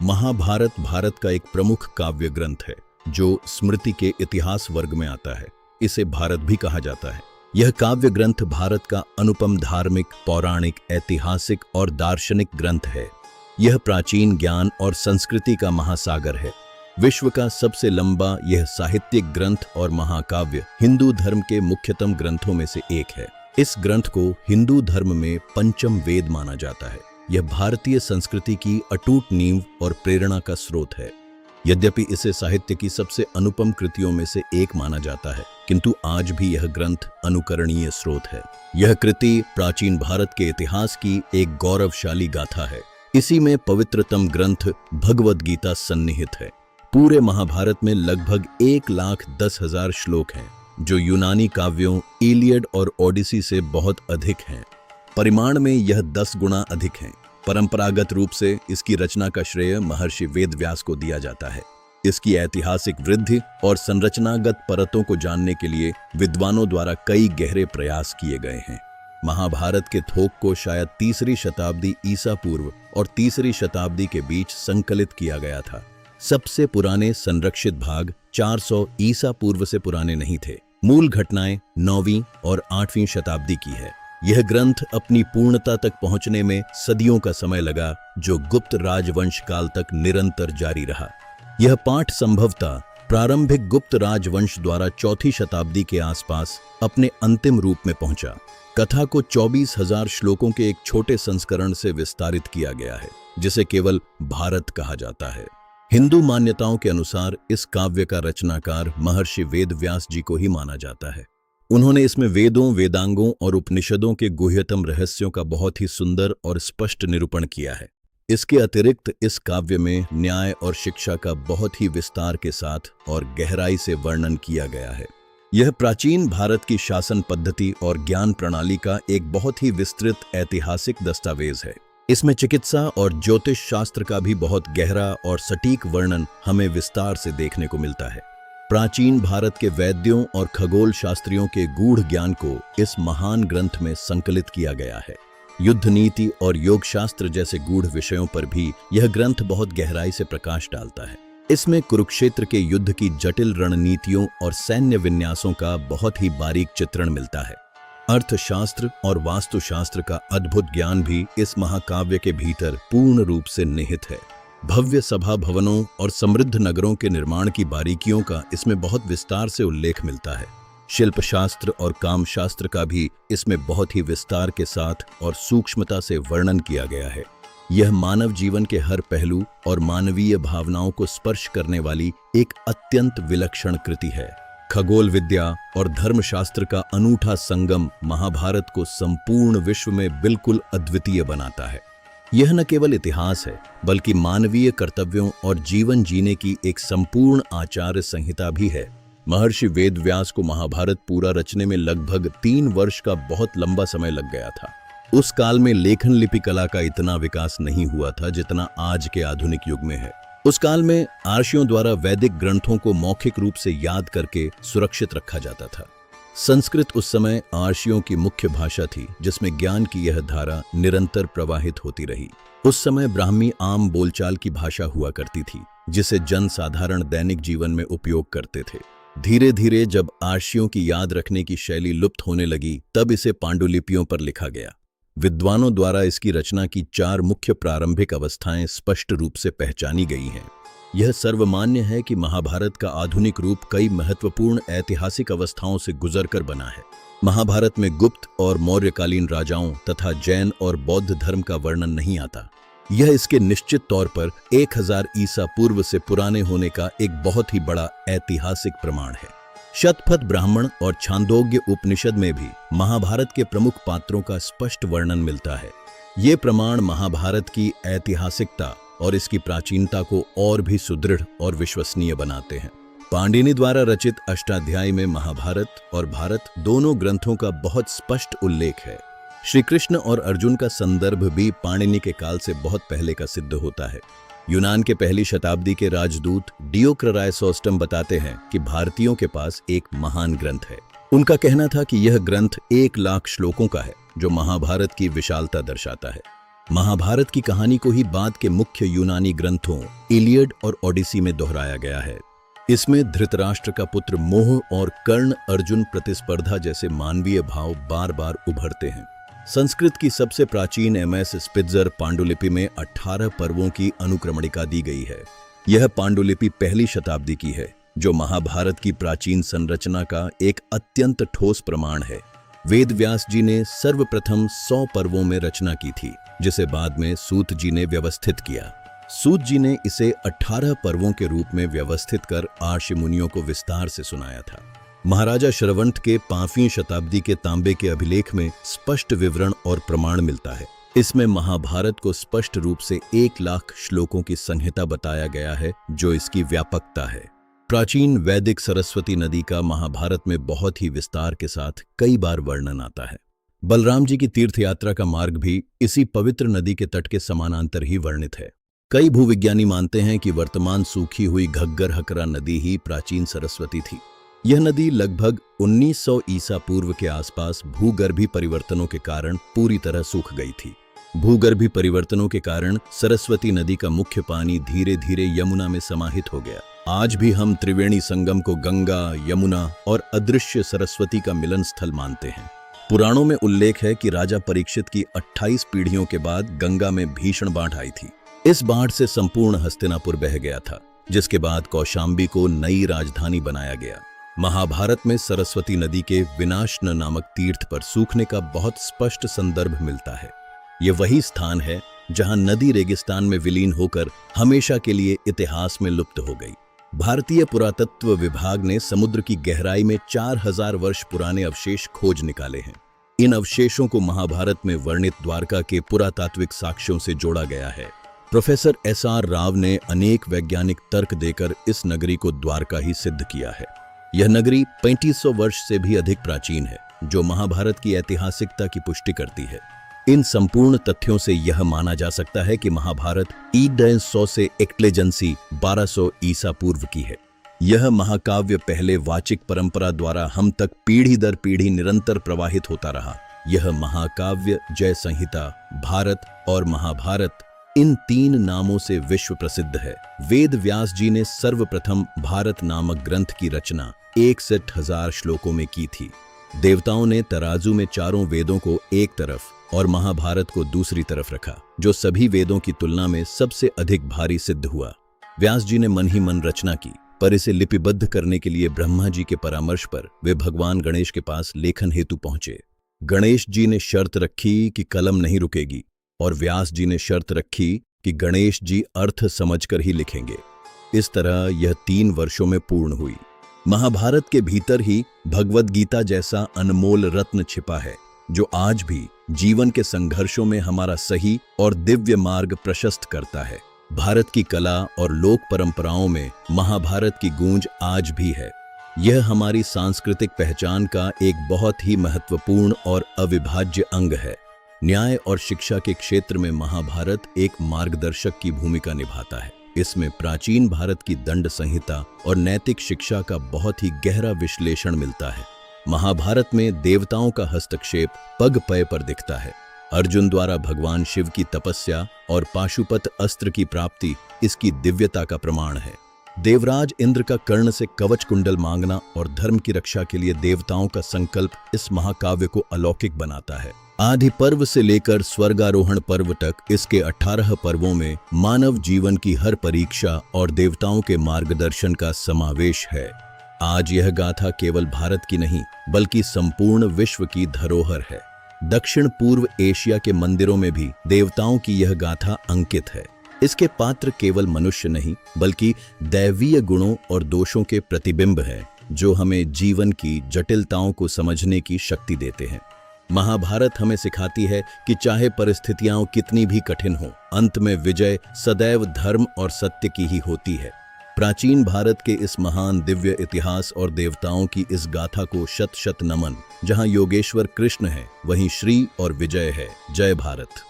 महाभारत भारत का एक प्रमुख काव्य ग्रंथ है जो स्मृति के इतिहास वर्ग में आता है। इसे भारत भी कहा जाता है। यह काव्य ग्रंथ भारत का अनुपम धार्मिक, पौराणिक, ऐतिहासिक और दार्शनिक ग्रंथ है। यह प्राचीन ज्ञान और संस्कृति का महासागर है। विश्व का सबसे लंबा यह साहित्यिक ग्रंथ और महाकाव्य हिंदू धर्म के मुख्यतम ग्रंथों में से एक है। इस ग्रंथ को हिंदू धर्म में पंचम वेद माना जाता है। यह भारतीय संस्कृति की अटूट नींव और प्रेरणा का स्रोत है। यद्यपि इसे साहित्य की सबसे अनुपम कृतियों में से एक माना जाता है, किंतु आज भी यह ग्रंथ अनुकरणीय स्रोत है। यह कृति प्राचीन भारत के इतिहास की एक गौरवशाली गाथा है। इसी में पवित्रतम ग्रंथ भगवद गीता सन्निहित है। पूरे महाभारत में लगभग 1,10,000 श्लोक हैं, जो यूनानी काव्यों इलियड और ओडिसी से बहुत अधिक हैं। परिमाण में यह 10 गुना अधिक हैं। परंपरागत रूप से इसकी रचना का श्रेय महर्षि वेदव्यास को दिया जाता है। इसकी ऐतिहासिक वृद्धि और संरचनागत परतों को जानने के लिए विद्वानों द्वारा कई गहरे प्रयास किए गए हैं। महाभारत के थोक को शायद 3री शताब्दी ईसा पूर्व और 3री शताब्दी के बीच संकलित किया गया था। सबसे पुराने संरक्षित भाग 400 ईसा पूर्व से पुराने नहीं थे। मूल घटनाएं 9वीं और 8वीं शताब्दी की है। यह ग्रंथ अपनी पूर्णता तक पहुंचने में सदियों का समय लगा, जो गुप्त राजवंश काल तक निरंतर जारी रहा। यह पाठ संभवतः प्रारंभिक गुप्त राजवंश द्वारा 4वीं शताब्दी के आसपास अपने अंतिम रूप में पहुंचा। कथा को 24,000 श्लोकों के एक छोटे संस्करण से विस्तारित किया गया है, जिसे केवल भारत कहा जाता है। हिंदू मान्यताओं के अनुसार इस काव्य का रचनाकार महर्षि वेदव्यास जी को ही माना जाता है। उन्होंने इसमें वेदों, वेदांगों और उपनिषदों के गुह्यतम रहस्यों का बहुत ही सुंदर और स्पष्ट निरूपण किया है। इसके अतिरिक्त इस काव्य में न्याय और शिक्षा का बहुत ही विस्तार के साथ और गहराई से वर्णन किया गया है। यह प्राचीन भारत की शासन पद्धति और ज्ञान प्रणाली का एक बहुत ही विस्तृत ऐतिहासिक दस्तावेज है। इसमें चिकित्सा और ज्योतिष शास्त्र का भी बहुत गहरा और सटीक वर्णन हमें विस्तार से देखने को मिलता है। प्राचीन भारत के वैद्यों और खगोल शास्त्रियों के गूढ़ ज्ञान को इस महान ग्रंथ में संकलित किया गया है। युद्ध नीति और योग शास्त्र जैसे गूढ़ विषयों पर भी यह ग्रंथ बहुत गहराई से प्रकाश डालता है। इसमें कुरुक्षेत्र के युद्ध की जटिल रणनीतियों और सैन्य विन्यासों का बहुत ही बारीक चित्रण मिलता है। अर्थशास्त्र और वास्तुशास्त्र का अद्भुत ज्ञान भी इस महाकाव्य के भीतर पूर्ण रूप से निहित है। भव्य सभा भवनों और समृद्ध नगरों के निर्माण की बारीकियों का इसमें बहुत विस्तार से उल्लेख मिलता है। शिल्पशास्त्र और कामशास्त्र का भी इसमें बहुत ही विस्तार के साथ और सूक्ष्मता से वर्णन किया गया है। यह मानव जीवन के हर पहलू और मानवीय भावनाओं को स्पर्श करने वाली एक अत्यंत विलक्षण कृति है। खगोल विद्या और धर्मशास्त्र का अनूठा संगम महाभारत को संपूर्ण विश्व में बिल्कुल अद्वितीय बनाता है। यह न केवल इतिहास है, बल्कि मानवीय कर्तव्यों और जीवन जीने की एक संपूर्ण आचार्य संहिता भी है। महर्षि वेदव्यास को महाभारत पूरा रचने में लगभग 3 वर्ष का बहुत लंबा समय लग गया था। उस काल में लेखन लिपि कला का इतना विकास नहीं हुआ था जितना आज के आधुनिक युग में है। उस काल में आर्षियों द्वारा वैदिक ग्रंथों को मौखिक रूप से याद करके सुरक्षित रखा जाता था। संस्कृत उस समय आर्षियों की मुख्य भाषा थी, जिसमें ज्ञान की यह धारा निरंतर प्रवाहित होती रही। उस समय ब्राह्मी आम बोलचाल की भाषा हुआ करती थी, जिसे जन साधारण दैनिक जीवन में उपयोग करते थे। धीरे धीरे जब आर्षियों की याद रखने की शैली लुप्त होने लगी, तब इसे पांडुलिपियों पर लिखा गया। विद्वानों द्वारा इसकी रचना की 4 मुख्य प्रारंभिक अवस्थाएं स्पष्ट रूप से पहचानी गई हैं। यह सर्वमान्य है कि महाभारत का आधुनिक रूप कई महत्वपूर्ण ऐतिहासिक अवस्थाओं से गुजरकर बना है। महाभारत में गुप्त और मौर्यकालीन राजाओं तथा जैन और बौद्ध धर्म का वर्णन नहीं आता। यह इसके निश्चित तौर पर 1000 ईसा पूर्व से पुराने होने का एक बहुत ही बड़ा ऐतिहासिक प्रमाण है। शतपथ ब्राह्मण और छांदोग्य उपनिषद में भी महाभारत के प्रमुख पात्रों का स्पष्ट वर्णन मिलता है। ये प्रमाण महाभारत की ऐतिहासिकता और इसकी प्राचीनता को और भी सुदृढ़ और विश्वसनीय बनाते हैं। पाणिनि द्वारा रचित अष्टाध्यायी में महाभारत और भारत दोनों ग्रंथों का बहुत स्पष्ट उल्लेख है। श्री कृष्ण और अर्जुन का संदर्भ भी पाणिनि के काल से बहुत पहले का सिद्ध होता है। यूनान के पहली शताब्दी के राजदूत डियोक्राइसोस्टम बताते हैं कि भारतीयों के पास एक महान ग्रंथ है। उनका कहना था कि यह ग्रंथ 1,00,000 श्लोकों का है, जो महाभारत की विशालता दर्शाता है। महाभारत की कहानी को ही बाद के मुख्य यूनानी ग्रंथों इलियड और ओडिसी में दोहराया गया है। इसमें धृतराष्ट्र का पुत्र मोह और कर्ण अर्जुन प्रतिस्पर्धा जैसे मानवीय भाव बार बार उभरते हैं। संस्कृत की सबसे प्राचीन एमएस स्पित्जर पांडुलिपि में 18 पर्वों की अनुक्रमणिका दी गई है। यह पांडुलिपि पहली शताब्दी की है, जो महाभारत की प्राचीन संरचना का एक अत्यंत ठोस प्रमाण है। वेद व्यास जी ने सर्वप्रथम 100 पर्वों में रचना की थी, जिसे बाद में सूत जी ने व्यवस्थित किया। सूत जी ने इसे 18 पर्वों के रूप में व्यवस्थित कर आर्ष मुनियों को विस्तार से सुनाया था। महाराजा श्रवंत के 5वीं शताब्दी के तांबे के अभिलेख में स्पष्ट विवरण और प्रमाण मिलता है। इसमें महाभारत को स्पष्ट रूप से 1 लाख श्लोकों की संहिता बताया गया है, जो इसकी व्यापकता है। प्राचीन वैदिक सरस्वती नदी का महाभारत में बहुत ही विस्तार के साथ कई बार वर्णन आता है। बलराम जी की तीर्थ यात्रा का मार्ग भी इसी पवित्र नदी के तट के समानांतर ही वर्णित है। कई भूविज्ञानी मानते हैं कि वर्तमान सूखी हुई घग्गर हकरा नदी ही प्राचीन सरस्वती थी। यह नदी लगभग 1900 ईसा पूर्व के आसपास भूगर्भी परिवर्तनों के कारण पूरी तरह सूख गई थी। भूगर्भी परिवर्तनों के कारण सरस्वती नदी का मुख्य पानी धीरे धीरे यमुना में समाहित हो गया। आज भी हम त्रिवेणी संगम को गंगा, यमुना और अदृश्य सरस्वती का मिलन स्थल मानते हैं। पुराणों में उल्लेख है कि राजा परीक्षित की 28 पीढ़ियों के बाद गंगा में भीषण बाढ़ आई थी। इस बाढ़ से संपूर्ण हस्तिनापुर बह गया था, जिसके बाद कौशाम्बी को नई राजधानी बनाया गया। महाभारत में सरस्वती नदी के विनाशन नामक तीर्थ पर सूखने का बहुत स्पष्ट संदर्भ मिलता है। यह वही स्थान है जहां नदी रेगिस्तान में विलीन होकर हमेशा के लिए इतिहास में लुप्त हो गई। भारतीय पुरातत्व विभाग ने समुद्र की गहराई में 4000 वर्ष पुराने अवशेष खोज निकाले हैं। इन अवशेषों को महाभारत में वर्णित द्वारका के पुरातात्विक साक्ष्यों से जोड़ा गया है। प्रोफेसर SR राव ने अनेक वैज्ञानिक तर्क देकर इस नगरी को द्वारका ही सिद्ध किया है। यह नगरी 3500 वर्ष से भी अधिक प्राचीन है, जो महाभारत की ऐतिहासिकता की पुष्टि करती है। इन संपूर्ण तथ्यों से यह माना जा सकता है कि महाभारत E100 से एक्लेजेंसी 1200 ईसा पूर्व की है। यह महाकाव्य पहले वाचिक परंपरा द्वारा हम तक पीढ़ी दर पीढ़ी निरंतर प्रवाहित होता रहा। यह महाकाव्य जय संहिता, भारत और महाभारत इन 3 नामों से विश्व प्रसिद्ध है। वेद व्यास जी ने सर्वप्रथम भारत नामक ग्रंथ की रचना 61,000 श्लोकों में की थी। देवताओं ने तराजू में चारों वेदों को एक तरफ और महाभारत को दूसरी तरफ रखा, जो सभी वेदों की तुलना में सबसे अधिक भारी सिद्ध हुआ। व्यास जी ने मन ही मन रचना की, पर इसे लिपिबद्ध करने के लिए ब्रह्मा जी के परामर्श पर वे भगवान गणेश के पास लेखन हेतु पहुंचे। गणेश जी ने शर्त रखी कि कलम नहीं रुकेगी, और व्यास जी ने शर्त रखी कि गणेश जी अर्थ समझकर ही लिखेंगे। इस तरह यह 3 वर्षों में पूर्ण हुई। महाभारत के भीतर ही भगवद गीता जैसा अनमोल रत्न छिपा है, जो आज भी जीवन के संघर्षों में हमारा सही और दिव्य मार्ग प्रशस्त करता है। भारत की कला और लोक परंपराओं में महाभारत की गूंज आज भी है। यह हमारी सांस्कृतिक पहचान का एक बहुत ही महत्वपूर्ण और अविभाज्य अंग है। न्याय और शिक्षा के क्षेत्र में महाभारत एक मार्गदर्शक की भूमिका निभाता है। इसमें प्राचीन भारत की दंड संहिता और नैतिक शिक्षा का बहुत ही गहरा विश्लेषण मिलता है। महाभारत में देवताओं का हस्तक्षेप पग पय पर दिखता है। अर्जुन द्वारा भगवान शिव की तपस्या और पाशुपत अस्त्र की प्राप्ति इसकी दिव्यता का प्रमाण है। देवराज इंद्र का कर्ण से कवच कुंडल मांगना और धर्म की रक्षा के लिए देवताओं का संकल्प इस महाकाव्य को अलौकिक बनाता है। आदि पर्व से लेकर स्वर्गारोहण पर्व तक इसके 18 पर्वों में मानव जीवन की हर परीक्षा और देवताओं के मार्गदर्शन का समावेश है। आज यह गाथा केवल भारत की नहीं, बल्कि संपूर्ण विश्व की धरोहर है। दक्षिण पूर्व एशिया के मंदिरों में भी देवताओं की यह गाथा अंकित है। इसके पात्र केवल मनुष्य नहीं, बल्कि दैवीय गुणों और दोषों के प्रतिबिंब हैं, जो हमें जीवन की जटिलताओं को समझने की शक्ति देते हैं। महाभारत हमें सिखाती है कि चाहे परिस्थितियां कितनी भी कठिन हों, अंत में विजय सदैव धर्म और सत्य की ही होती है। प्राचीन भारत के इस महान दिव्य इतिहास और देवताओं की इस गाथा को शत शत नमन। जहां योगेश्वर कृष्ण है, वहीं श्री और विजय है। जय भारत।